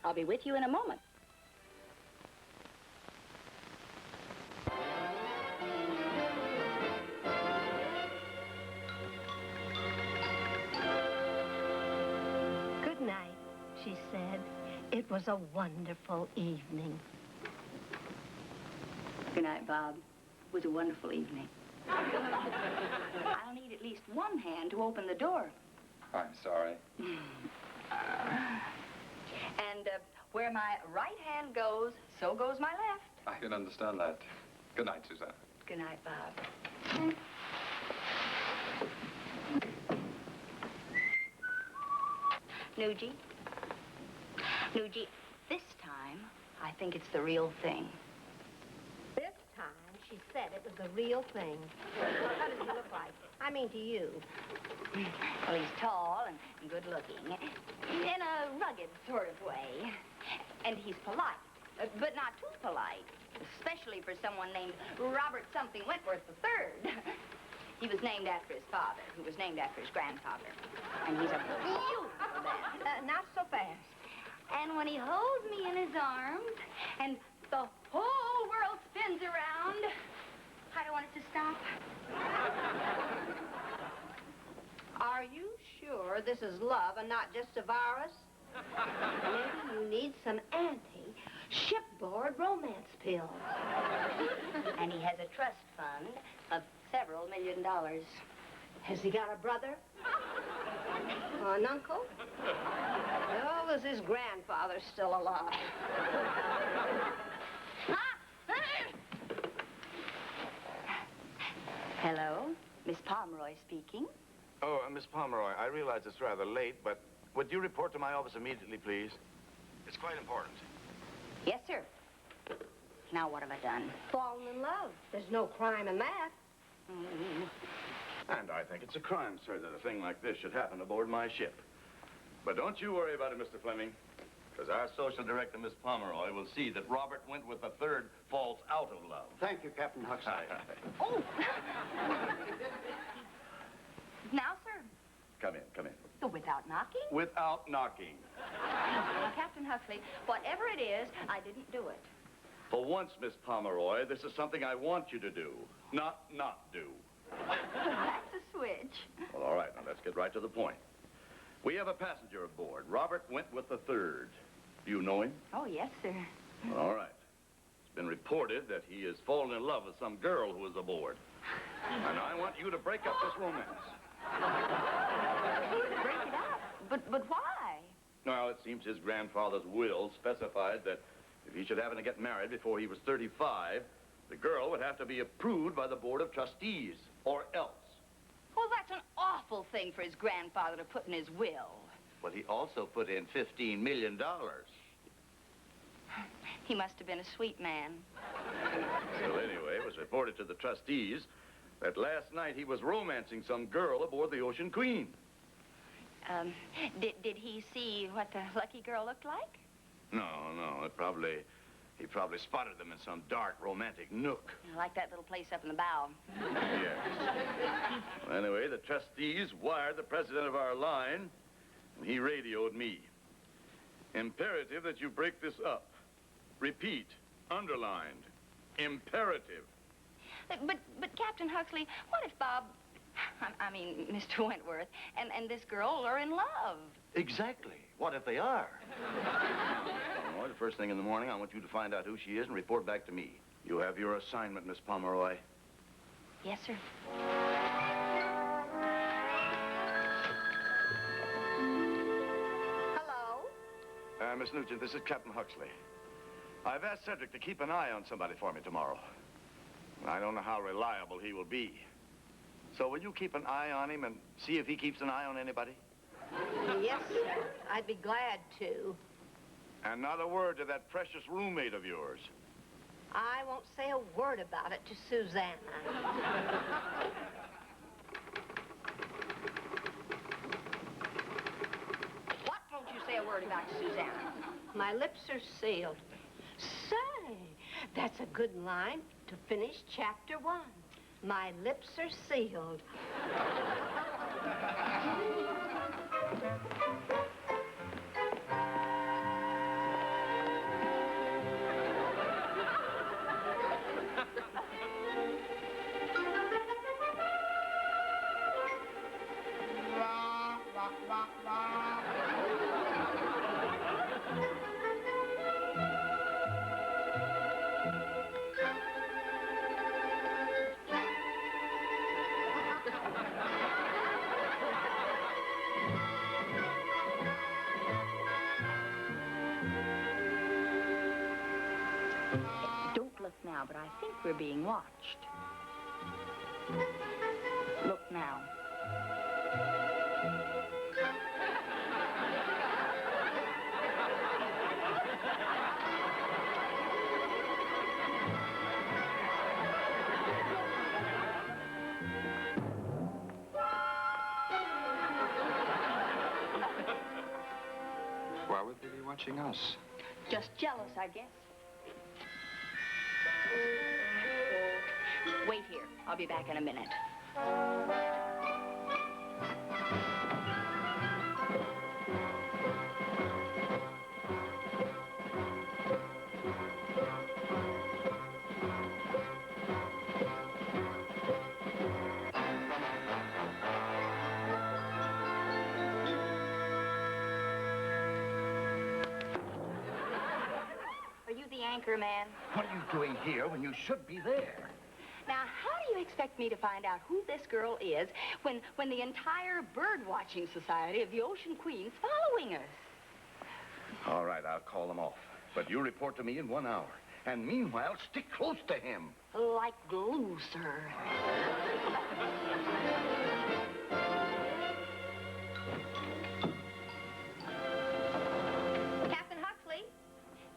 I'll be with you in a moment. Good night, she said. It was a wonderful evening. Good night, Bob. It was a wonderful evening. I'll need at least one hand to open the door. I'm sorry. And where my right hand goes, so goes my left. I can understand that. Good night, Susanna. Good night, Bob. Nugie. Nugie, this time, I think it's the real thing. This time, she said it was the real thing. How does he look like? I mean, to you. Well, he's tall and good looking, in a rugged sort of way. And he's polite, but not too polite, especially for someone named Robert something Wentworth III. He was named after his father, who was named after his grandfather. And he's a beautiful man. Not so fast. And when he holds me in his arms and the whole world spins around, I don't want it to stop. Are you sure this is love and not just a virus? Maybe you need some anti-shipboard romance pills. And he has a trust fund of several $1 million. Has he got a brother? Or an uncle? Oh, was his grandfather still alive? Hello, Miss Pomeroy speaking. Oh, Miss Pomeroy, I realize it's rather late, but would you report to my office immediately, please? It's quite important. Yes, sir. Now what have I done? Fallen in love. There's no crime in that. And I think it's a crime, sir, that a thing like this should happen aboard my ship. But don't you worry about it, Mr. Fleming, because our social director, Miss Pomeroy, will see that Robert Wentworth III falls out of love. Thank you, Captain Huxley. Oh! Now, sir. Come in, come in. Without knocking? Without knocking. Captain Huxley, whatever it is, I didn't do it. For once, Miss Pomeroy, this is something I want you to do, not do. That's a switch. Well, all right, now let's get right to the point. We have a passenger aboard, Robert Wentworth III. Do you know him? Oh, yes, sir. All right. It's been reported that he has fallen in love with some girl who is aboard. And I want you to break up this romance. Break it up? But why? Well, it seems his grandfather's will specified that if he should happen to get married before he was 35, the girl would have to be approved by the Board of Trustees, or else. Well, that's an awful thing for his grandfather to put in his will. But he also put in $15 million. He must have been a sweet man. So anyway, it was reported to the trustees that last night he was romancing some girl aboard the Ocean Queen. Did he see what the lucky girl looked like? No, he probably spotted them in some dark, romantic nook. Like that little place up in the bow. Yes. Well, anyway, the trustees wired the president of our line, and he radioed me. Imperative that you break this up. Repeat, underlined, imperative. But Captain Huxley, what if Bob, I mean, Mr. Wentworth, and this girl are in love? Exactly. What if they are? Pomeroy, the first thing in the morning, I want you to find out who she is and report back to me. You have your assignment, Miss Pomeroy. Yes, sir. Hello? Miss Nugent, this is Captain Huxley. I've asked Cedric to keep an eye on somebody for me tomorrow. I don't know how reliable he will be. So will you keep an eye on him and see if he keeps an eye on anybody? Yes, sir. I'd be glad to. And not a word to that precious roommate of yours. I won't say a word about it to Susanna. What won't you say a word about to Susanna? My lips are sealed. Say, that's a good line to finish chapter 1. My lips are sealed. I think we're being watched. Look now. Why would they be watching us? Just jealous, I guess. Wait here. I'll be back in a minute. Are you the anchor man? What are you doing here when you should be there? Now, how do you expect me to find out who this girl is when the entire bird-watching society of the Ocean Queen's following us? All right, I'll call them off. But you report to me in 1 hour. And meanwhile, stick close to him. Like glue, sir. Captain Huxley?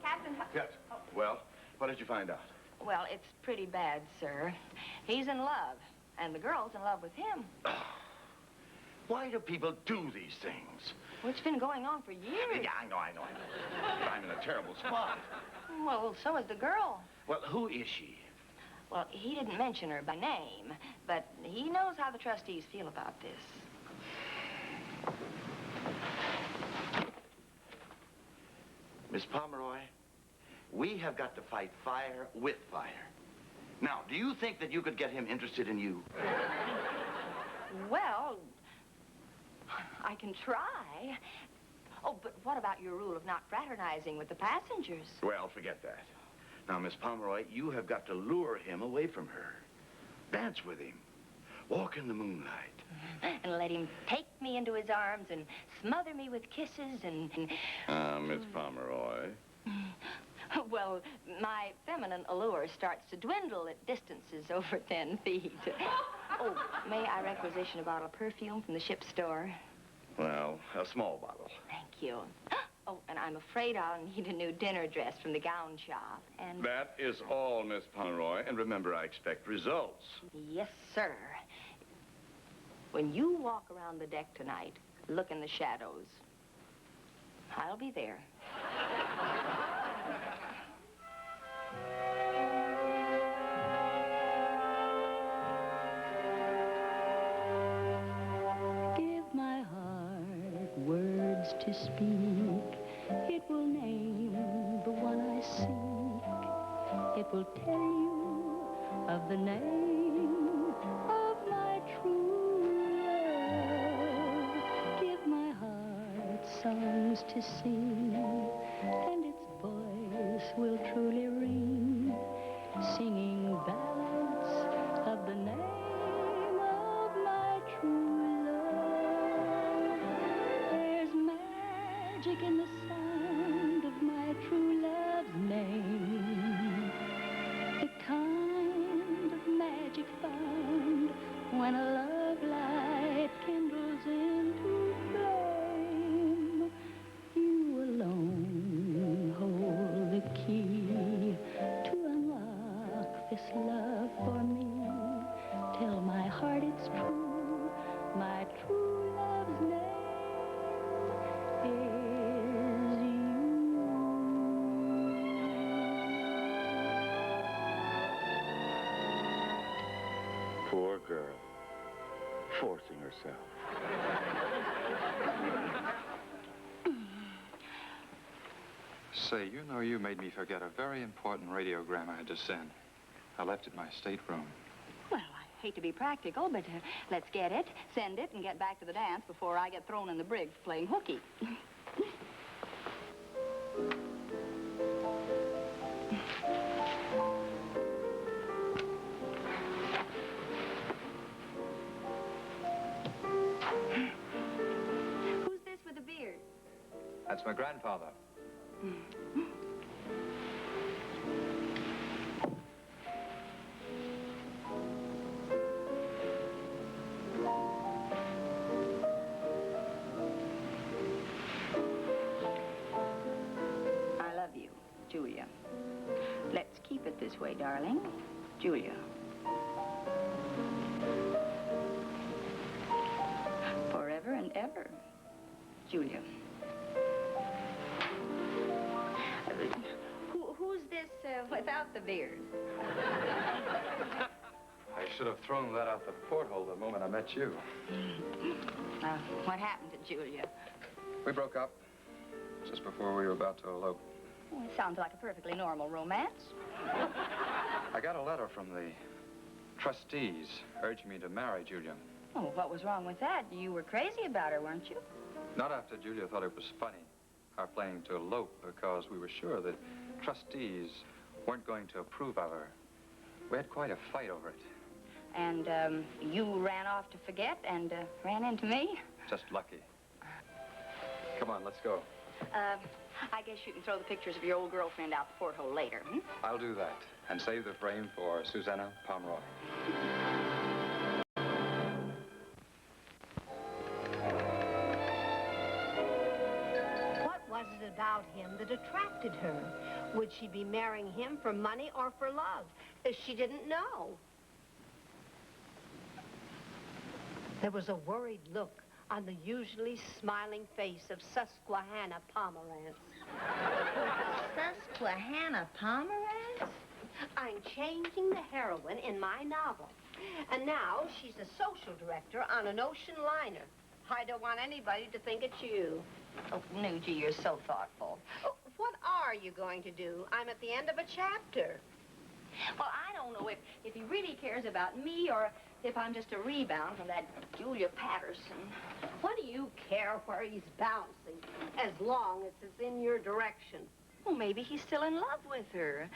Captain Huxley? Yes. Well, what did you find out? Well, it's pretty bad, sir. He's in love, and the girl's in love with him. Why do people do these things? Well, it's been going on for years. Yeah, I know. But I'm in a terrible spot. Well, so is the girl. Well, who is she? Well, he didn't mention her by name, but he knows how the trustees feel about this. Miss Pomeroy, we have got to fight fire with fire. Now, do you think that you could get him interested in you? Well, I can try. Oh, but what about your rule of not fraternizing with the passengers? Well, forget that. Now, Miss Pomeroy, you have got to lure him away from her. Dance with him. Walk in the moonlight. And let him take me into his arms and smother me with kisses and... Miss Pomeroy. Well, my feminine allure starts to dwindle at distances over 10 feet. Oh, may I requisition a bottle of perfume from the ship's store? Well, a small bottle. Thank you. Oh, and I'm afraid I'll need a new dinner dress from the gown shop. And... That is all, Miss Pomeroy. And remember, I expect results. Yes, sir. When you walk around the deck tonight, look in the shadows. I'll be there. Give my heart words to speak. It will name the one I seek. It will tell you of the name of my true love. Give my heart songs to sing, and its voice will truly ring, singing ballads of the name of my true love. There's magic in the sound of my true love's name, the kind of magic found when a love light kindles into flame. You alone hold the key to unlock this love for me. Tell my heart it's true, my true love's name is you. Poor girl. Forcing herself. Say, you know you made me forget a very important radiogram I had to send. I left it in my stateroom. Well, I hate to be practical, but let's get it, send it, and get back to the dance before I get thrown in the brig for playing hooky. Who's this with the beard? That's my grandfather. darling. Julia. Forever and ever, Julia. Who's this without the beard? I should have thrown that out the porthole the moment I met you. What happened to Julia? We broke up just before we were about to elope. Well, it sounds like a perfectly normal romance. I got a letter from the trustees urging me to marry Julia. Oh, what was wrong with that? You were crazy about her, weren't you? Not after Julia thought it was funny, our planning to elope, because we were sure that trustees weren't going to approve of her. We had quite a fight over it. And you ran off to forget and ran into me? Just lucky. Come on, let's go. I guess you can throw the pictures of your old girlfriend out the porthole later, hmm? I'll do that, and save the frame for Susanna Pomeroy. What was it about him that attracted her? Would she be marrying him for money or for love? She didn't know. There was a worried look on the usually smiling face of Susquehanna Pomerantz. Susquehanna Pomerantz? I'm changing the heroine in my novel. And now she's a social director on an ocean liner. I don't want anybody to think it's you. Oh, Nugie, you're so thoughtful. Oh, what are you going to do? I'm at the end of a chapter. Well, I don't know if he really cares about me or if I'm just a rebound from that Julia Patterson. What do you care where he's bouncing, as long as it's in your direction? Well, maybe he's still in love with her.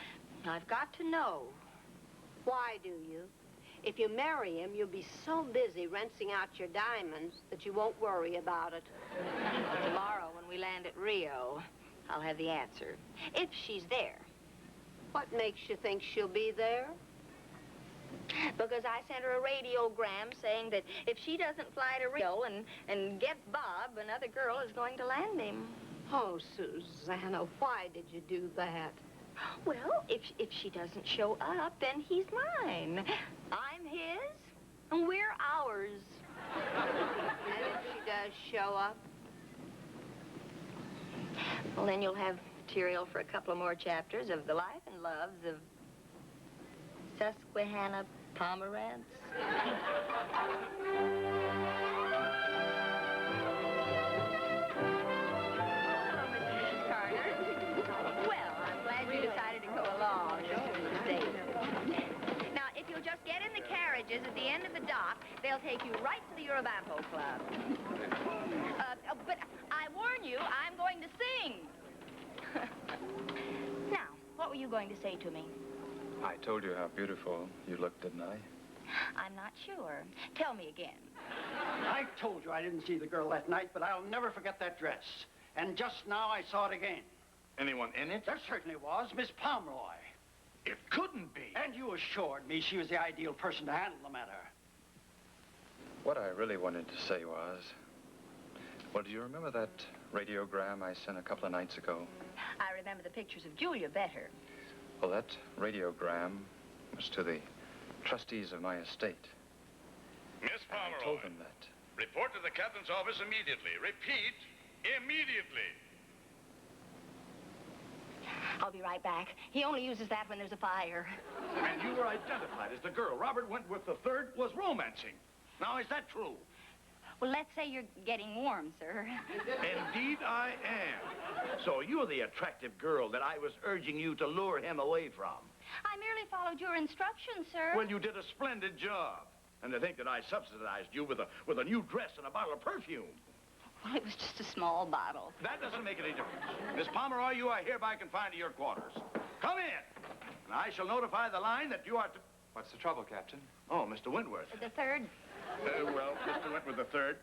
I've got to know. Why do you? If you marry him, you'll be so busy rinsing out your diamonds that you won't worry about it. Tomorrow, when we land at Rio, I'll have the answer. If she's there. What makes you think she'll be there? Because I sent her a radiogram saying that if she doesn't fly to Rio and get Bob, another girl is going to land him. Oh, Susanna, why did you do that? Well, if she doesn't show up, then he's mine. I'm his, and we're ours. And if she does show up? Well, then you'll have material for a couple of more chapters of the life and loves of Susquehanna Pomerantz. At the end of the dock, they'll take you right to the Eurobanto Club. But I warn you, I'm going to sing. Now, what were you going to say to me? I told you how beautiful you looked, didn't I? I'm not sure. Tell me again. I told you I didn't see the girl that night, but I'll never forget that dress. And just now I saw it again. Anyone in it? There certainly was, Miss Pomeroy. It couldn't be. And you assured me she was the ideal person to handle the matter. What I really wanted to say was, well, do you remember that radiogram I sent a couple of nights ago? I remember the pictures of Julia better. Well, that radiogram was to the trustees of my estate. Miss And Pomeroy. I told them that. Report to the captain's office immediately. Repeat, immediately. I'll be right back. He only uses that when there's a fire. And you were identified as the girl Robert Wentworth III was romancing. Now, is that true? Well, let's say you're getting warm, sir. Indeed I am. So you're the attractive girl that I was urging you to lure him away from. I merely followed your instructions, sir. Well, you did a splendid job. And to think that I subsidized you with a new dress and a bottle of perfume. Well, it was just a small bottle. That doesn't make any difference. Miss Pomeroy, you are hereby confined to your quarters. Come in. And I shall notify the line that you are to... What's the trouble, Captain? Oh, Mr. Wentworth. The third. Well, Mr. Wentworth III,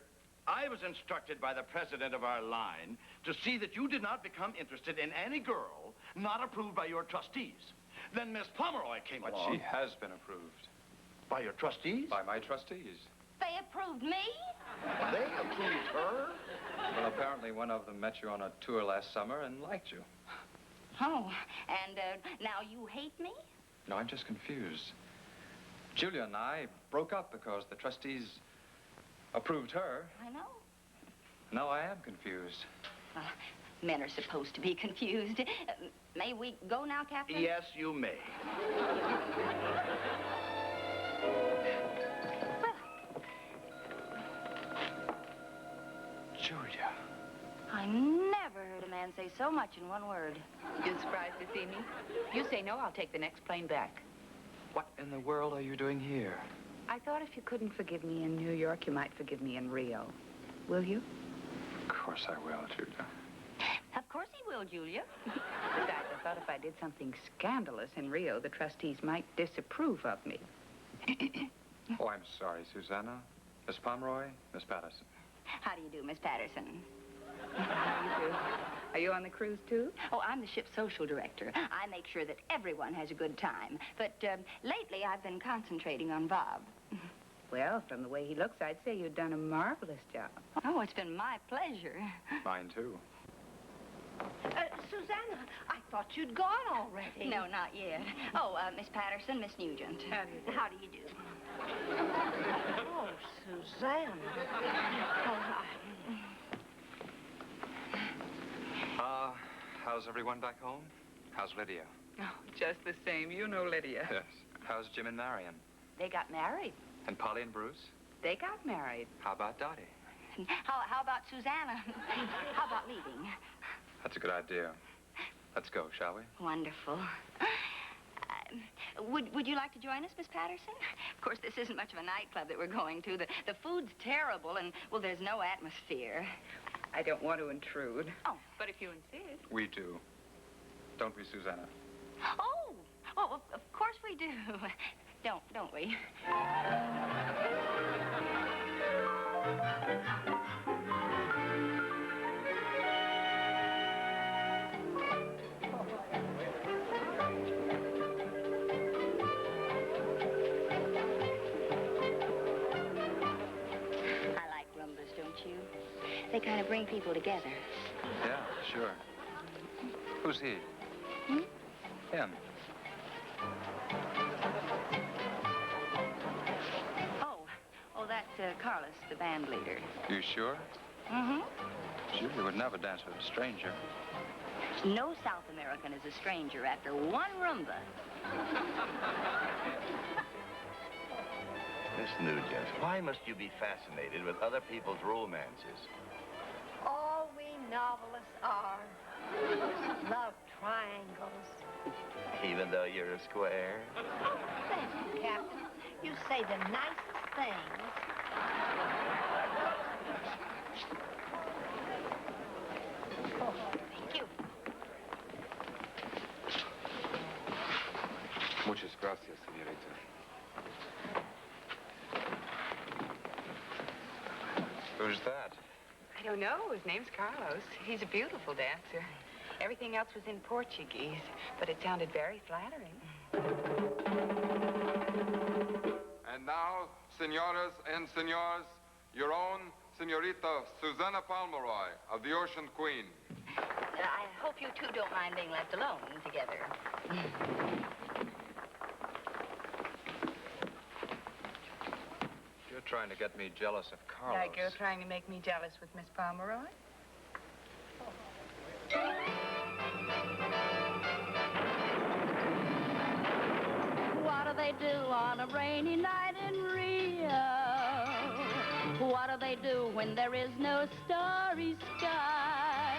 I was instructed by the president of our line to see that you did not become interested in any girl not approved by your trustees. Then Miss Pomeroy came But along. she has been approved. By your trustees? By my trustees. They approved me? They approved her? Well, apparently one of them met you on a tour last summer and liked you. Oh, and now you hate me? No, I'm just confused. Julia and I broke up because the trustees approved her. I know. Now I am confused. Men are supposed to be confused. May we go now, Captain? Yes, you may. Julia. I never heard a man say so much in one word. You surprised to see me? You say no, I'll take the next plane back. What in the world are you doing here? I thought if you couldn't forgive me in New York, you might forgive me in Rio. Will you? Of course I will, Julia. Of course he will, Julia. Besides, I thought if I did something scandalous in Rio, the trustees might disapprove of me. Oh, I'm sorry, Susanna. Miss Pomeroy, Miss Patterson. How do you do, Miss Patterson? How do you do? Are you on the cruise, too? Oh, I'm the ship's social director. I make sure that everyone has a good time. But lately, I've been concentrating on Bob. Well, from the way he looks, I'd say you've done a marvelous job. Oh, it's been my pleasure. Mine, too. Susanna, I thought you'd gone already. No, not yet. Oh, Miss Patterson, Miss Nugent. How do you do? Oh, Susanna. How's everyone back home? How's Lydia? Oh, just the same. You know Lydia. Yes. How's Jim and Marion? They got married. And Polly and Bruce? They got married. How about Dottie? How about Susanna? How about leaving? That's a good idea. Let's go, shall we? Wonderful. Would you like to join us, Miss Patterson? Of course, this isn't much of a nightclub that we're going to. The food's terrible, and, well, there's no atmosphere. I don't want to intrude. Oh. But if you insist. We do. Don't we, Susanna? Oh, of course we do. Don't we? They kind of bring people together. Yeah, sure. Who's he? Him. Oh, that's Carlos, the band leader. You sure? Mm-hmm. Julia would never dance with a stranger. No South American is a stranger after one rumba. Miss Nugent, why must you be fascinated with other people's romances? All we novelists are. Love triangles. Even though you're a square? Thank you, Captain. You say the nicest things. Thank you. Muchas gracias, señorita. Who's that? I don't know. His name's Carlos. He's a beautiful dancer. Everything else was in Portuguese, but it sounded very flattering. And now, senoras and senors, your own Senorita Susanna Pomeroy of the Ocean Queen. I hope you two don't mind being left alone together. You're trying to get me jealous of Carlos. Like you're trying to make me jealous with Miss Pomeroy? What do they do on a rainy night in Rio? What do they do when there is no starry sky?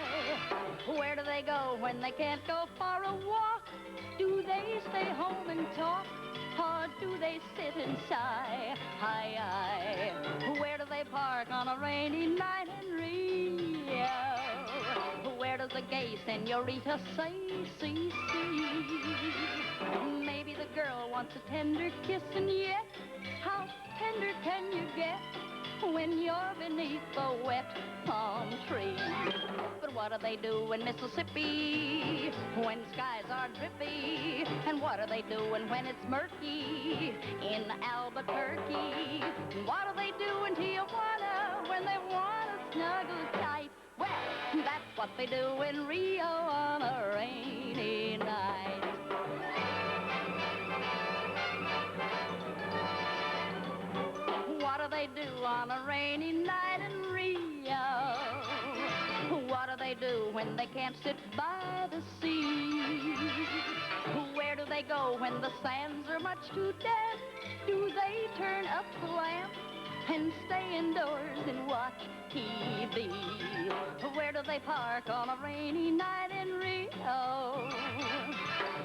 Where do they go when they can't go for a walk? Do they stay home and talk? Or do they sit and sigh? Hi. Where do they park on a rainy night in Rio? Where does the gay senorita say, see? Maybe the girl wants a tender kiss, and yet, how tender can you get when you're beneath the wet palm tree? But what do they do in Mississippi when skies are drippy? And what are they doing when it's murky in Albuquerque? What do they do in Tijuana when they want to snuggle tight? Well, that's what they do in Rio on a rainy night. they do on a rainy night in Rio? What do they do when they can't sit by the sea? Where do they go when the sands are much too damp? Do they turn up the lamp and stay indoors and watch TV? Where do they park on a rainy night in Rio?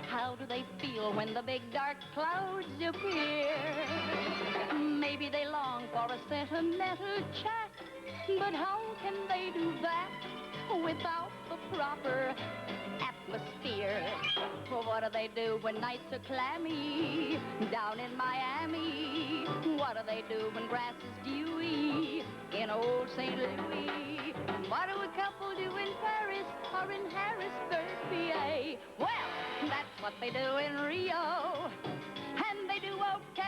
How do they feel when the big dark clouds appear? Maybe they long for a sentimental chat, but how can they do that without the proper atmosphere? Well, what do they do when nights are clammy down in Miami? What do they do when grass is dewy in old St. Louis? What do a couple do in Paris or in Harrisburg, PA? Well, that's what they do in Rio, and they do okay.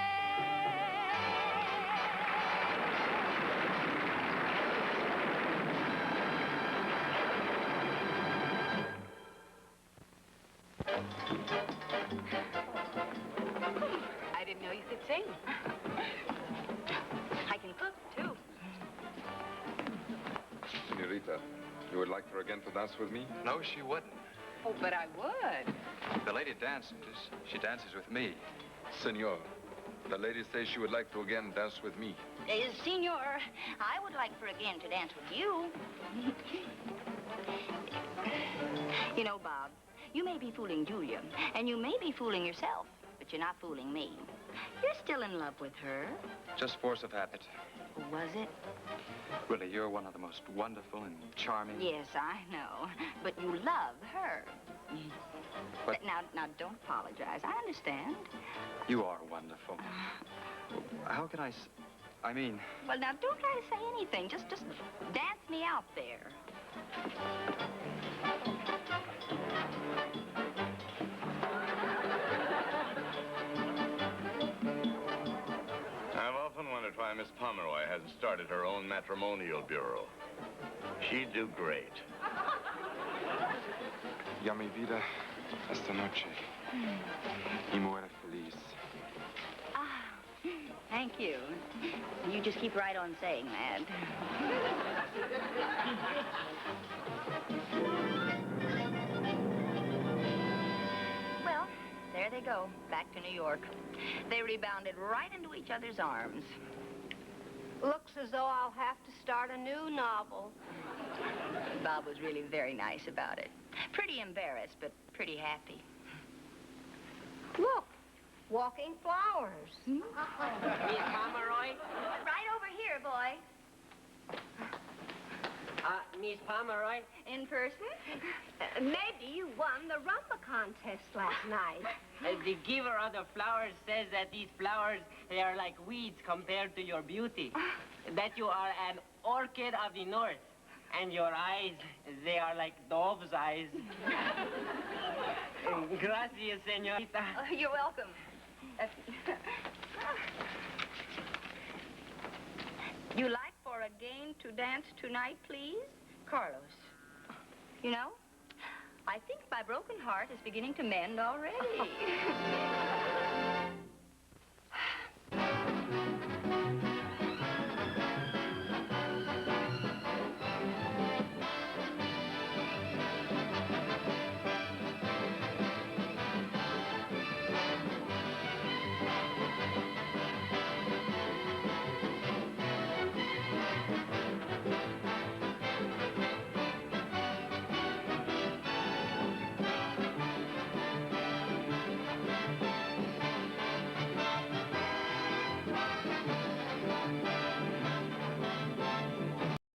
I didn't know you could sing. I can cook, too. Senorita, you would like her again to dance with me? No, she wouldn't. Oh, but I would. The lady dances. She dances with me. Senor, the lady says she would like to again dance with me. Senor, I would like for again to dance with you. You know, Bob, you may be fooling Julia, and you may be fooling yourself, but you're not fooling me. You're still in love with her. Just force of habit. Was it? Really, you're one of the most wonderful and charming... Yes, I know. But you love her. But- Now, don't apologize. I understand. You are wonderful. How can I mean... Well, now, don't try to say anything. Just dance me out there. I've often wondered why Miss Pomeroy hasn't started her own matrimonial bureau. She'd do great. Ya mi vida esta noche. Y muere feliz. Ah, thank you. You just keep right on saying that. Well, there they go, back to New York. They rebounded right into each other's arms. Looks as though I'll have to start a new novel. Bob was really very nice about it. Pretty embarrassed, but pretty happy. Look, walking flowers. Miss Pomeroy? Right over here, boy. Miss Pomeroy? In person? Maybe you won the rumba contest last night. The giver of the flowers says that these flowers, they are like weeds compared to your beauty. That you are an orchid of the north. And your eyes, they are like dove's eyes. Gracias, señorita. You're welcome. You like for again to dance tonight, please? Carlos. You know, I think my broken heart is beginning to mend already.